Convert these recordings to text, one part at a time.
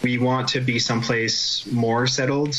We want to be someplace more settled.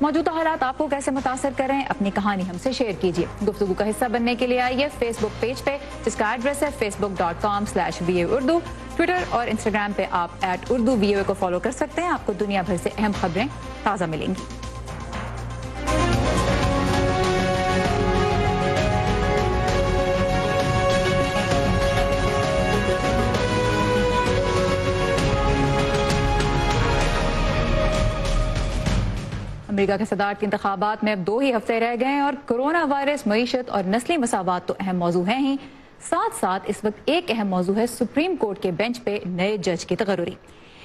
موجودہ حالات آپ کو کیسے متاثر کر رہے ہیں؟ اپنی کہانی ہم سے شیئر کیجیے. گفتگو کا حصہ بننے کے لیے آئیے فیس بک پیج پہ، جس کا ایڈریس ہے facebook.com/VOA Urdu. ٹویٹر اور انسٹاگرام پہ آپ @UrduVOA کو فالو کر سکتے ہیں. آپ کو دنیا بھر سے اہم خبریں تازہ ملیں گی. امریکہ کے صدارتی انتخابات میں اب 2 ہی ہفتے رہ گئے ہیں اور کرونا وائرس، معیشت اور نسلی مساوات تو اہم موضوع ہیں ہی، ساتھ ساتھ اس وقت ایک اہم موضوع ہے سپریم کورٹ کے بینچ پہ نئے جج کی تقرری.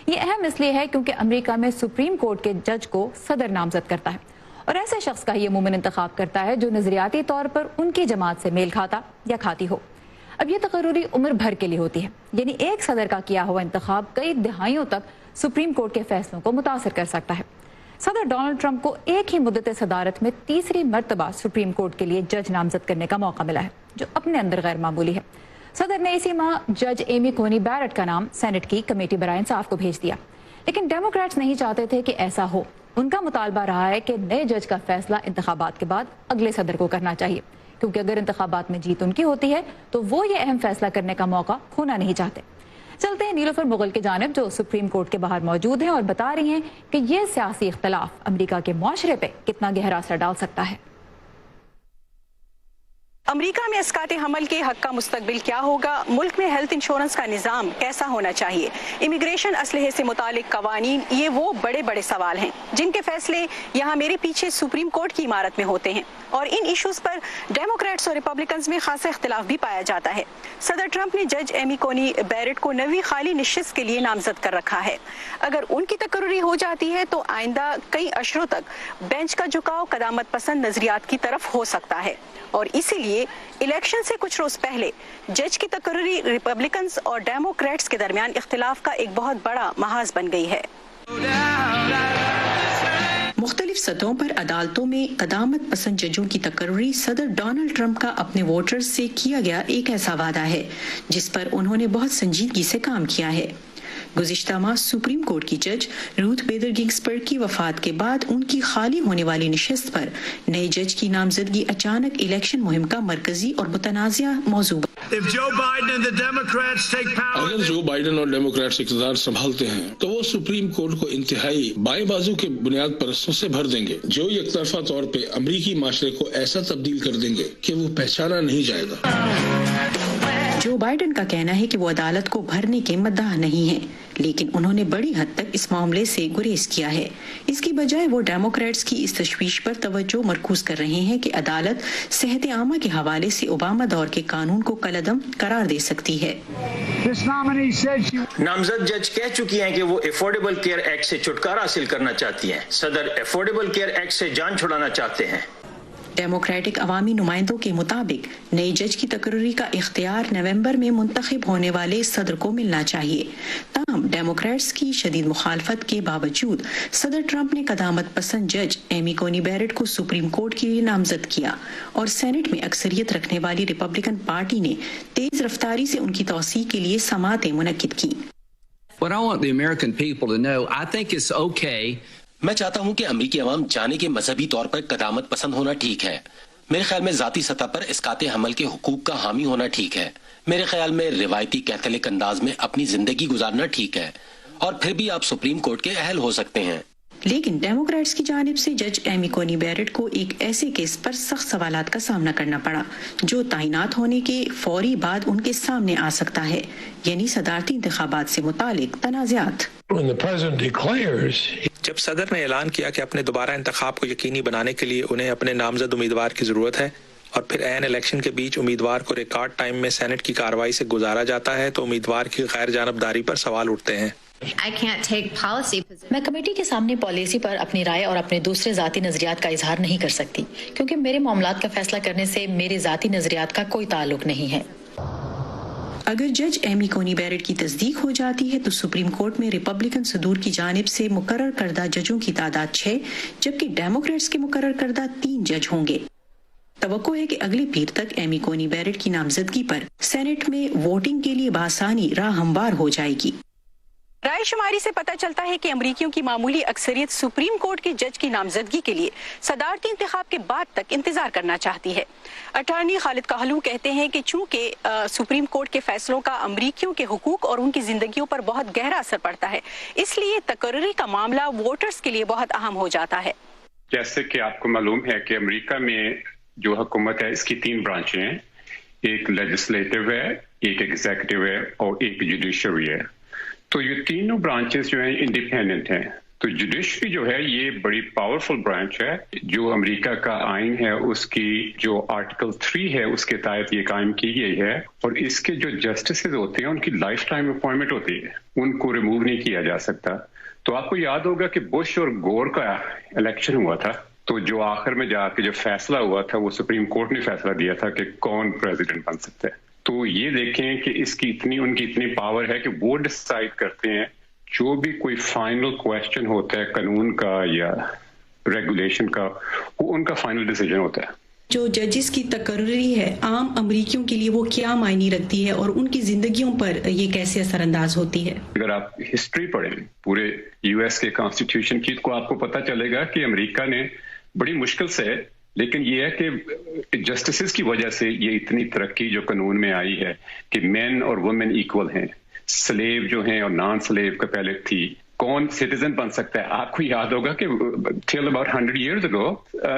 یہ اہم اس لیے ہے کیونکہ امریکہ میں سپریم کورٹ کے جج کو صدر نامزد کرتا ہے اور ایسے شخص کا یہ عموماً انتخاب کرتا ہے جو نظریاتی طور پر ان کی جماعت سے میل کھاتا یا کھاتی ہو. اب یہ تقرری عمر بھر کے لیے ہوتی ہے، یعنی ایک صدر کا کیا ہوا انتخاب کئی دہائیوں تک سپریم کورٹ کے فیصلوں کو متاثر کر سکتا ہے. صدر ڈونلڈ ٹرمپ کو ایک ہی مدت صدارت میں تیسری مرتبہ سپریم کورٹ کے لیے جج نامزد کرنے کا موقع ملا ہے، جو اپنے اندر غیر معمولی ہے. صدر نے اسی ماہ جج ایمی کونی بیرٹ کا نام سینٹ کی کمیٹی برائے انصاف کو بھیج دیا، لیکن ڈیموکریٹس نہیں چاہتے تھے کہ ایسا ہو. ان کا مطالبہ رہا ہے کہ نئے جج کا فیصلہ انتخابات کے بعد اگلے صدر کو کرنا چاہیے، کیونکہ اگر انتخابات میں جیت ان کی ہوتی ہے تو وہ یہ اہم فیصلہ کرنے کا موقع کھونا نہیں چاہتے. چلتے ہیں نیلوفر مغل کی جانب، جو سپریم کورٹ کے باہر موجود ہیں اور بتا رہی ہیں کہ یہ سیاسی اختلاف امریکہ کے معاشرے پہ کتنا گہرا اثر ڈال سکتا ہے. امریکہ میں اسقاط حمل کے حق کا مستقبل کیا ہوگا؟ ملک میں ہیلتھ انشورنس کا نظام کیسا ہونا چاہیے؟ امیگریشن اسلحے سے متعلق قوانین، یہ وہ بڑے بڑے سوال ہیں جن کے فیصلے یہاں میرے پیچھے سپریم کورٹ کی عمارت میں ہوتے ہیں، اور ان ایشوز پر ڈیموکریٹس اور ریپبلکنز میں خاصا اختلاف بھی پایا جاتا ہے. صدر ٹرمپ نے جج ایمی کونی بیرٹ کو 9ویں خالی نشست کے لیے نامزد کر رکھا ہے. اگر ان کی تقرری ہو جاتی ہے تو آئندہ کئی اشروں تک بینچ کا جھکاؤ قدامت پسند نظریات کی طرف ہو سکتا ہے، اور اسی لیے الیکشن سے کچھ روز پہلے جج کی تقرری ریپبلکنز اور ڈیموکریٹس کے درمیان اختلاف کا ایک بہت بڑا محاذ بن گئی ہے. مختلف سطحوں پر عدالتوں میں قدامت پسند ججوں کی تقرری صدر ڈونلڈ ٹرمپ کا اپنے ووٹرز سے کیا گیا ایک ایسا وعدہ ہے جس پر انہوں نے بہت سنجیدگی سے کام کیا ہے. گزشتہ ماہ سپریم کورٹ کی جج روتھ بیدر گنگسبرگ کی وفات کے بعد ان کی خالی ہونے والی نشست پر نئے جج کی نامزدگی اچانک الیکشن مہم کا مرکزی اور متنازع موضوع. اگر جو بائیڈن اور ڈیموکریٹس اقتدار سنبھالتے ہیں تو وہ سپریم کورٹ کو انتہائی بائیں بازو کے بنیاد پرستوں سے بھر دیں گے، جو یک طرفہ طور پہ امریکی معاشرے کو ایسا تبدیل کر دیں گے کہ وہ پہچانا نہیں جائے گا. جو بائیڈن کا کہنا ہے کہ وہ عدالت کو بھرنے کے مداح نہیں ہیں، لیکن انہوں نے بڑی حد تک اس معاملے سے گریز کیا ہے. اس کی بجائے وہ ڈیموکریٹس کی اس تشویش پر توجہ مرکوز کر رہے ہیں کہ عدالت صحت عامہ کے حوالے سے اوباما دور کے قانون کو کالعدم قرار دے سکتی ہے. نامزد جج کہہ چکی ہیں کہ وہ افورڈیبل کیئر ایکٹ سے چھٹکارا حاصل کرنا چاہتی ہیں. صدر افورڈیبل کیئر ایکٹ سے جان چھڑانا چاہتے ہیں. ڈیموکریٹک عوامی نمائندوں کے مطابق نئے جج کی تقرری کا اختیار نومبر میں منتخب ہونے والے صدر کو ملنا چاہیے. تاہم ڈیموکریٹس کی شدید مخالفت کے باوجود صدر ٹرمپ نے قدامت پسند جج ایمی کونی بیرٹ کو سپریم کورٹ کے لیے نامزد کیا، اور سینٹ میں اکثریت رکھنے والی ریپبلکن پارٹی نے تیز رفتاری سے ان کی توسیع کے لیے سماعتیں منعقد کی. What I want the American people to know, I think it's okay. میں چاہتا ہوں کہ امریکی عوام جانے کے مذہبی طور پر قدامت پسند ہونا ٹھیک ہے. میرے خیال میں ذاتی سطح پر اسقاط حمل کے حقوق کا حامی ہونا ٹھیک ہے. میرے خیال میں روایتی کیتھولک انداز میں اپنی زندگی گزارنا ٹھیک ہے، اور پھر بھی آپ سپریم کورٹ کے اہل ہو سکتے ہیں. لیکن ڈیموکریٹس کی جانب سے جج ایمی کونی بیرٹ کو ایک ایسے کیس پر سخت سوالات کا سامنا کرنا پڑا جو تعینات ہونے کے فوری بعد ان کے سامنے آ سکتا ہے، یعنی صدارتی انتخابات سے متعلق تنازعات. جب صدر نے اعلان کیا کہ اپنے دوبارہ انتخاب کو یقینی بنانے کے لیے انہیں اپنے نامزد امیدوار کی ضرورت ہے، اور پھر عین الیکشن کے بیچ امیدوار کو ریکارڈ ٹائم میں سینٹ کی کارروائی سے گزارا جاتا ہے، تو امیدوار کی غیر جانبداری پر سوال اٹھتے ہیں. میں کمیٹی کے سامنے پالیسی پر اپنی رائے اور اپنے دوسرے ذاتی نظریات کا اظہار نہیں کر سکتی، کیونکہ میرے معاملات کا فیصلہ کرنے سے میرے ذاتی نظریات کا کوئی تعلق نہیں ہے. اگر جج ایمی کونی بیرٹ کی تصدیق ہو جاتی ہے تو سپریم کورٹ میں ریپبلکن صدور کی جانب سے مقرر کردہ ججوں کی تعداد 6، جبکہ ڈیموکریٹس کے مقرر کردہ 3 جج ہوں گے. توقع ہے کہ اگلے پیر تک ایمی کونی بیرٹ کی نامزدگی پر سینٹ میں ووٹنگ کے لیے بآسانی راہ ہموار ہو جائے گی. رائے شماری سے پتہ چلتا ہے کہ امریکیوں کی معمولی اکثریت سپریم کورٹ کے جج کی نامزدگی کے لیے صدارتی انتخاب کے بعد تک انتظار کرنا چاہتی ہے۔ اٹارنی خالد کہلو کہتے ہیں کہ چونکہ سپریم کورٹ کے فیصلوں کا امریکیوں کے حقوق اور ان کی زندگیوں پر بہت گہرا اثر پڑتا ہے، اس لیے تقرری کا معاملہ ووٹرز کے لیے بہت اہم ہو جاتا ہے۔ جیسے کہ آپ کو معلوم ہے کہ امریکہ میں جو حکومت ہے اس کی 3 برانچیں ہیں، ایک لیجسلیٹو ہے، ایک ایگزیکٹو ہے اور ایک جوڈیشری ہے۔ تو یہ تینوں برانچز جو ہیں انڈیپینڈنٹ ہیں۔ تو جوڈیشری جو ہے یہ بڑی پاورفل برانچ ہے، جو امریکہ کا آئین ہے اس کی جو آرٹیکل 3 ہے اس کے تحت یہ قائم کی گئی ہے، اور اس کے جو جسٹسز ہوتے ہیں ان کی لائف ٹائم اپوائنٹمنٹ ہوتی ہے، ان کو ریموو نہیں کیا جا سکتا۔ تو آپ کو یاد ہوگا کہ بش اور گور کا الیکشن ہوا تھا، تو جو آخر میں جا کے جو فیصلہ ہوا تھا وہ سپریم کورٹ نے فیصلہ دیا تھا کہ کون پریزیڈنٹ بن سکتا ہے۔ تو یہ دیکھیں کہ اس کی ان کی اتنی پاور ہے کہ وہ ڈیسائیڈ کرتے ہیں جو بھی کوئی فائنل کویسچن ہوتا ہے قانون کا یا ریگولیشن کا، وہ ان کا فائنل ڈیسیجن ہوتا ہے۔ جو ججز کی تقرری ہے عام امریکیوں کے لیے وہ کیا معنی رکھتی ہے اور ان کی زندگیوں پر یہ کیسے اثر انداز ہوتی ہے؟ اگر آپ ہسٹری پڑھیں پورے یو ایس کے کانسٹیٹیوشن کی تو آپ کو پتہ چلے گا کہ امریکہ نے بڑی مشکل سے، لیکن یہ ہے کہ جسٹسز کی وجہ سے یہ اتنی ترقی جو قانون میں آئی ہے کہ مین اور وومن ایکول ہیں، سلیو جو ہیں اور نان سلیو کا پہلے تھی، کون سٹیزن بن سکتا ہے۔ آپ کو یاد ہوگا کہ ٹل اباؤٹ 100 years ago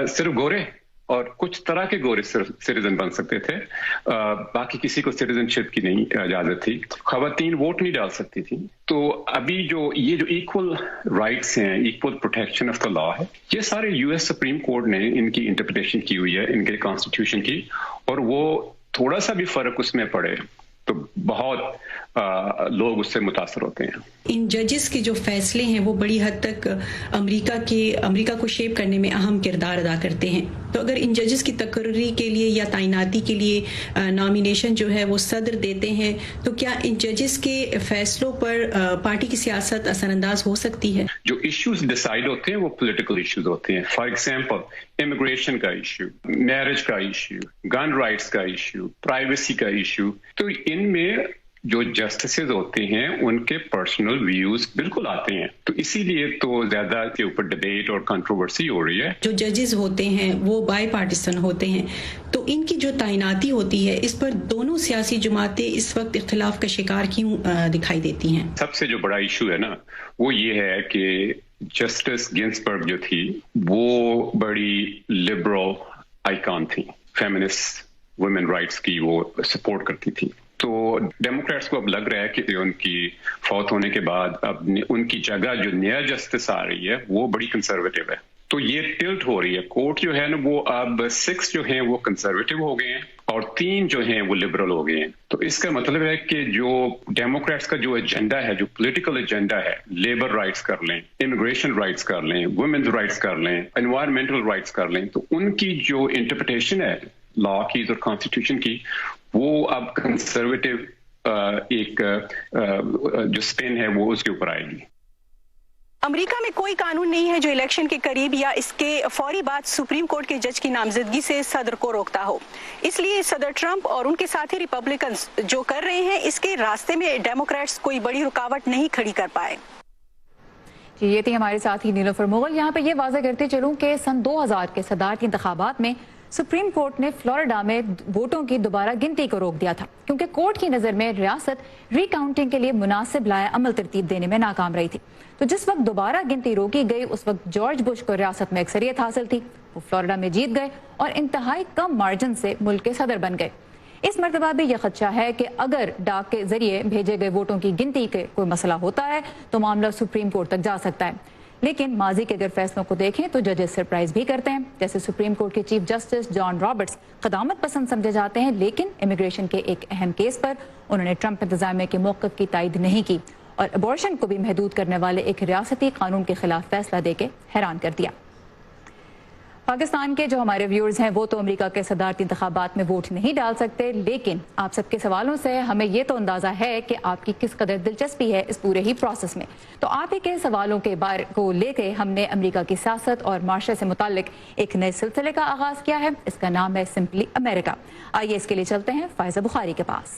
صرف گورے اور کچھ طرح کے گورے صرف سٹیزن بن سکتے تھے، باقی کسی کو سٹیزن شپ کی نہیں اجازت تھی، خواتین ووٹ نہیں ڈال سکتی تھی۔ تو ابھی جو یہ جو ایکول رائٹس ہیں، ایکول پروٹیکشن آف دا لا ہے، یہ سارے یو ایس سپریم کورٹ نے ان کی انٹرپریٹیشن کی ہوئی ہے ان کے کانسٹیٹیوشن کی، اور وہ تھوڑا سا بھی فرق اس میں پڑے تو بہت لوگ اس سے متاثر ہوتے ہیں۔ ان ججز کے جو فیصلے ہیں وہ بڑی حد تک امریکہ کو شیپ کرنے میں اہم کردار ادا کرتے ہیں، تو اگر ان ججز کی تقرری کے لیے یا تعیناتی کے لیے نامینیشن جو ہے وہ صدر دیتے ہیں، تو کیا ان ججز کے فیصلوں پر پارٹی کی سیاست اثر انداز ہو سکتی ہے؟ جو ایشوز ڈیسائیڈ ہوتے ہیں وہ پولیٹیکل ایشوز ہوتے ہیں، فار ایگزامپل امیگریشن کا ایشو، میرج کا ایشو، گن رائٹس کا ایشو، پرائیویسی کا ایشو، تو ان میں جو جسٹسز ہوتے ہیں ان کے پرسنل ویوز بالکل آتے ہیں، تو اسی لیے تو زیادہ کے اوپر ڈبیٹ اور کنٹروورسی ہو رہی ہے۔ جو ججز ہوتے ہیں وہ بائی پارٹیسن ہوتے ہیں، تو ان کی جو تعیناتی ہوتی ہے اس پر دونوں سیاسی جماعتیں اس وقت اختلاف کا شکار کیوں دکھائی دیتی ہیں؟ سب سے جو بڑا ایشو ہے نا وہ یہ ہے کہ جسٹس گنسبرگ جو تھی وہ بڑی لبرل آئیکن تھی، فیمنسٹ ویمن رائٹس کی وہ سپورٹ کرتی تھی۔ تو ڈیموکریٹس کو اب لگ رہا ہے کہ ان کی فوت ہونے کے بعد اب ان کی جگہ جو نیا جسٹس آ رہی ہے وہ بڑی کنسرویٹو ہے، تو یہ ٹلٹ ہو رہی ہے۔ کورٹ جو ہے نا وہ اب 6 جو ہیں وہ کنسرویٹو ہو گئے ہیں اور 3 جو ہیں وہ لبرل ہو گئے ہیں۔ تو اس کا مطلب ہے کہ جو ڈیموکریٹس کا جو ایجنڈا ہے، جو پولیٹیکل ایجنڈا ہے، لیبر رائٹس کر لیں، امیگریشن رائٹس کر لیں، ویمنز رائٹس کر لیں، انوائرمنٹل رائٹس کر لیں، تو ان کی جو انٹرپریٹیشن ہے لا کی اور کانسٹیٹیوشن کی وہ اب کنسرویٹو ایک جو سپن ہے وہ اس کے اوپر آئے گی۔ امریکہ میں کوئی قانون نہیں ہے جو الیکشن کے قریب یا اس کے فوری بعد سپریم کورٹ کے جج کی نامزدگی سے صدر کو روکتا ہو، اس لیے صدر ٹرمپ اور ان کے ساتھی ریپبلکنز جو کر رہے ہیں اس کے راستے میں ڈیموکریٹس کوئی بڑی رکاوٹ نہیں کھڑی کر پائے۔ یہ تھی ہمارے ساتھی نیلوفر مغل۔ یہاں پہ یہ واضح کرتے چلوں کہ سن 2000 کے صدارتی انتخابات میں سپریم کورٹ نے فلوریڈا میں ووٹوں کی دوبارہ گنتی کو روک دیا تھا، کیونکہ کورٹ کی نظر میں ریاست ری کاؤنٹنگ کے لیے مناسب لائے عمل ترتیب دینے میں ناکام رہی تھی۔ تو جس وقت دوبارہ گنتی روکی گئی اس وقت جارج بش کو ریاست میں اکثریت حاصل تھی، وہ فلوریڈا میں جیت گئے اور انتہائی کم مارجن سے ملک کے صدر بن گئے۔ اس مرتبہ بھی یہ خدشہ ہے کہ اگر ڈاک کے ذریعے بھیجے گئے ووٹوں کی گنتی کے کوئی مسئلہ ہوتا ہے تو معاملہ سپریم کورٹ تک جا سکتا ہے، لیکن ماضی کے اگر فیصلوں کو دیکھیں تو ججز سرپرائز بھی کرتے ہیں۔ جیسے سپریم کورٹ کے چیف جسٹس جان رابرٹس قدامت پسند سمجھے جاتے ہیں، لیکن امیگریشن کے ایک اہم کیس پر انہوں نے ٹرمپ انتظامیہ کے موقف کی تائید نہیں کی اور ابورشن کو بھی محدود کرنے والے ایک ریاستی قانون کے خلاف فیصلہ دے کے حیران کر دیا۔ پاکستان کے جو ہمارے ویورز ہیں وہ تو امریکہ کے صدارتی انتخابات میں ووٹ نہیں ڈال سکتے، لیکن آپ سب کے سوالوں سے ہمیں یہ تو اندازہ ہے کہ آپ کی کس قدر دلچسپی ہے اس پورے ہی پروسیس میں۔ تو آپ ہی کے سوالوں کے بارے کو لے کے ہم نے امریکہ کی سیاست اور معاشرے سے متعلق ایک نئے سلسلے کا آغاز کیا ہے، اس کا نام ہے سمپلی امریکہ۔ آئیے اس کے لیے چلتے ہیں فائزہ بخاری کے پاس۔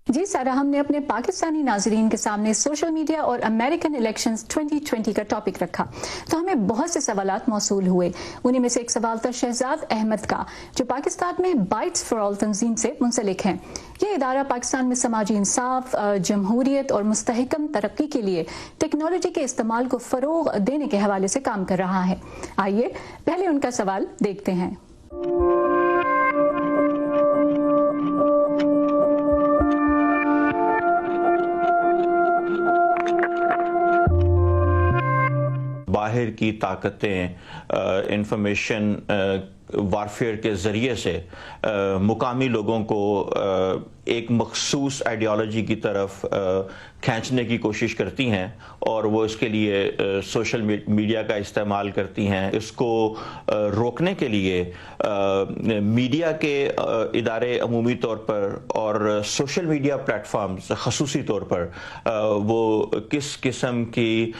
جی سارا، ہم نے اپنے پاکستانی ناظرین کے سامنے سوشل میڈیا اور امریکن الیکشنز 2020 کا ٹاپک رکھا تو ہمیں بہت سے سوالات موصول ہوئے. انہیں میں سے ایک سوال تھا شہزاد احمد کا، جو پاکستان میں بائٹس فار آل تنظیم سے منسلک ہیں. یہ ادارہ پاکستان میں سماجی انصاف، جمہوریت اور مستحکم ترقی کے لیے ٹیکنالوجی کے استعمال کو فروغ دینے کے حوالے سے کام کر رہا ہے. آئیے پہلے ان کا سوال دیکھتے ہیں. باہر کی طاقتیں انفارمیشن وارفیئر کے ذریعے سے مقامی لوگوں کو ایک مخصوص آئیڈیالوجی کی طرف کھینچنے کی کوشش کرتی ہیں اور وہ اس کے لیے سوشل میڈیا کا استعمال کرتی ہیں. اس کو روکنے کے لیے میڈیا کے ادارے عمومی طور پر اور سوشل میڈیا پلیٹ فارمز خصوصی طور پر وہ کس قسم کی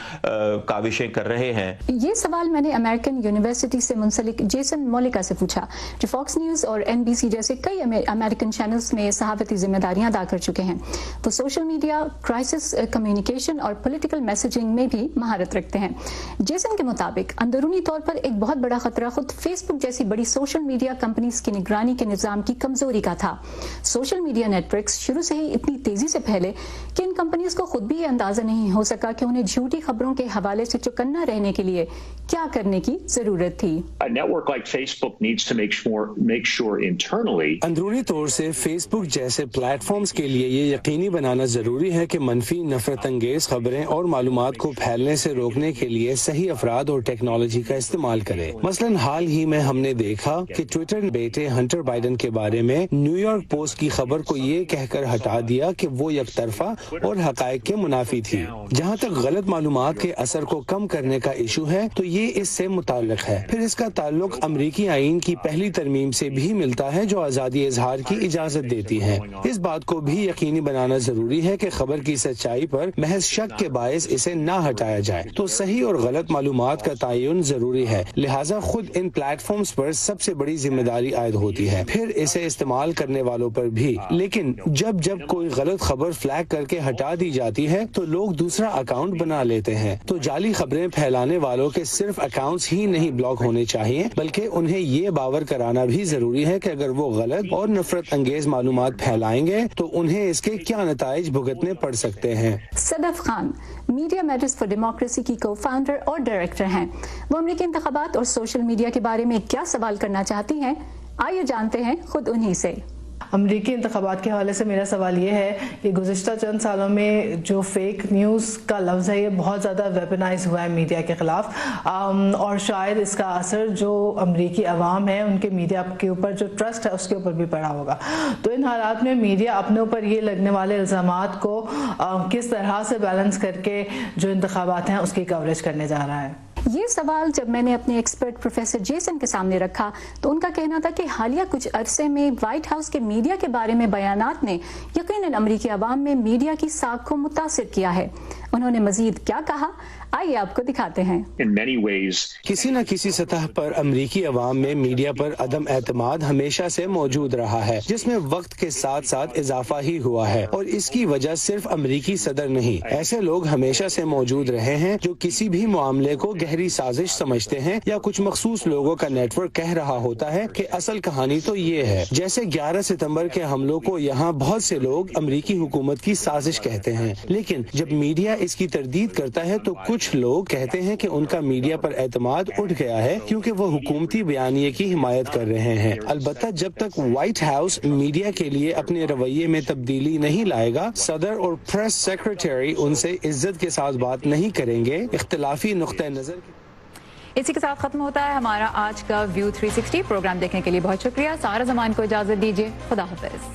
کاوشیں کر رہے ہیں؟ یہ سوال میں نے امریکن یونیورسٹی سے منسلک جیسن مولیکا سے پوچھا، جو فاکس نیوز اور NBC جیسے کئی امریکن چینلز میں صحافتی ذمہ داریاں ادا کر چکے ہیں. وہ سوشل میڈیا، کرائسس کمیونیکیشن اور پولیٹیکل میسیجنگ میں بھی مہارت رکھتے ہیں. جیسن کے مطابق اندرونی طور پر ایک بہت بڑا خطرہ خود فیس بک جیسی بڑی سوشل میڈیا کمپنیز کی نگرانی کے نظام کی کمزوری کا تھا. سوشل میڈیا نیٹ ورکس شروع سے ہی اتنی تیزی سے پھیلے کہ ان کمپنیز کو خود بھی یہ اندازہ نہیں ہو سکا کہ انہیں جھوٹی خبروں کے حوالے سے چوکنا رہنے کے لیے کیا کرنے کی ضرورت تھی. اندرونی طور سے فیس بک جیسے پلیٹ فارمز کے لیے یہ یقینی بنانا ضروری ہے کہ منفی نفرت انگیز خبریں اور معلومات کو پھیلنے سے روکنے کے لیے صحیح افراد اور ٹیکنالوجی کا استعمال کرے. مثلاً حال ہی میں ہم نے دیکھا کہ ٹویٹر بیٹے ہنٹر بائیڈن کے بارے میں نیو یارک پوسٹ کی خبر کو یہ کہہ کر ہٹا دیا کہ وہ یک طرفہ اور حقائق کے منافی تھی. جہاں تک غلط معلومات کے اثر کو کم کرنے کا ایشو ہے تو یہ اس سے متعلق ہے. پھر اس کا تعلق امریکی آئین کی پہلی ترمیم سے بھی ملتا ہے جو آزادی اظہار کی اجازت دیتی ہے. اس بات کو بھی یقینی بنانا ضروری ہے کہ خبر کی سچائی پر محض شک کے باعث اسے نہ ہٹایا جائے. تو صحیح اور غلط معلومات کا تعین ضروری ہے، لہٰذا خود ان پلیٹ فارمز پر سب سے بڑی ذمہ داری عائد ہوتی ہے، پھر اسے استعمال کرنے والوں پر بھی. لیکن جب کوئی غلط خبر فلیگ کر کے ہٹا دی جاتی ہے تو لوگ دوسرا اکاؤنٹ بنا لیتے ہیں. تو جعلی خبریں پھیلانے والوں کے صرف اکاؤنٹس ہی نہیں بلاک ہونے چاہیے، بلکہ انہیں یہ باور کرانا بھی ضروری ہے کہ اگر وہ غلط اور نفرت انگیز معلومات پھیلائیں گے تو انہیں اس کے کیا نتائج بھگتنے پڑ سکتے ہیں. Sadaf Khan media matters for democracy کی کو فاؤنڈر اور ڈائریکٹر ہیں. وہ امریکی انتخابات اور سوشل میڈیا کے بارے میں کیا سوال کرنا چاہتی ہیں، آئیے جانتے ہیں خود انہی سے. امریکی انتخابات کے حوالے سے میرا سوال یہ ہے کہ گزشتہ چند سالوں میں جو فیک نیوز کا لفظ ہے یہ بہت زیادہ ویپنائز ہوا ہے میڈیا کے خلاف، اور شاید اس کا اثر جو امریکی عوام ہے ان کے میڈیا کے اوپر جو ٹرسٹ ہے اس کے اوپر بھی پڑا ہوگا. تو ان حالات میں میڈیا اپنے اوپر یہ لگنے والے الزامات کو کس طرح سے بیلنس کر کے جو انتخابات ہیں اس کی کوریج کرنے جا رہا ہے؟ یہ سوال جب میں نے اپنے ایکسپرٹ پروفیسر جیسن کے سامنے رکھا تو ان کا کہنا تھا کہ حالیہ کچھ عرصے میں وائٹ ہاؤس کے میڈیا کے بارے میں بیانات نے یقیناً امریکی عوام میں میڈیا کی ساکھ کو متاثر کیا ہے. انہوں نے مزید کیا کہا، آئیے آپ کو دکھاتے ہیں. کسی نہ کسی سطح پر امریکی عوام میں میڈیا پر عدم اعتماد ہمیشہ سے موجود رہا ہے، جس میں وقت کے ساتھ ساتھ اضافہ ہی ہوا ہے. اور اس کی وجہ صرف امریکی صدر نہیں، ایسے لوگ ہمیشہ سے موجود رہے ہیں جو کسی بھی معاملے کو گہری سازش سمجھتے ہیں، یا کچھ مخصوص لوگوں کا نیٹ ورک کہہ رہا ہوتا ہے کہ اصل کہانی تو یہ ہے. جیسے 11 ستمبر کے حملوں کو یہاں بہت سے لوگ امریکی حکومت کی سازش کہتے ہیں، لیکن جب میڈیا اس کی تردید کرتا ہے تو کچھ لوگ کہتے ہیں کہ ان کا میڈیا پر اعتماد اٹھ گیا ہے کیونکہ وہ حکومتی بیانیے کی حمایت کر رہے ہیں. البتہ جب تک وائٹ ہاؤس میڈیا کے لیے اپنے رویے میں تبدیلی نہیں لائے گا، صدر اور پریس سیکرٹری ان سے عزت کے ساتھ بات نہیں کریں گے. اختلافی نقطہ نظر اسی کے ساتھ ختم ہوتا ہے ہمارا آج کا ویو 360. پروگرام دیکھنے کے لیے بہت شکریہ. سارا زمان کو اجازت دیجیے. خدا حافظ.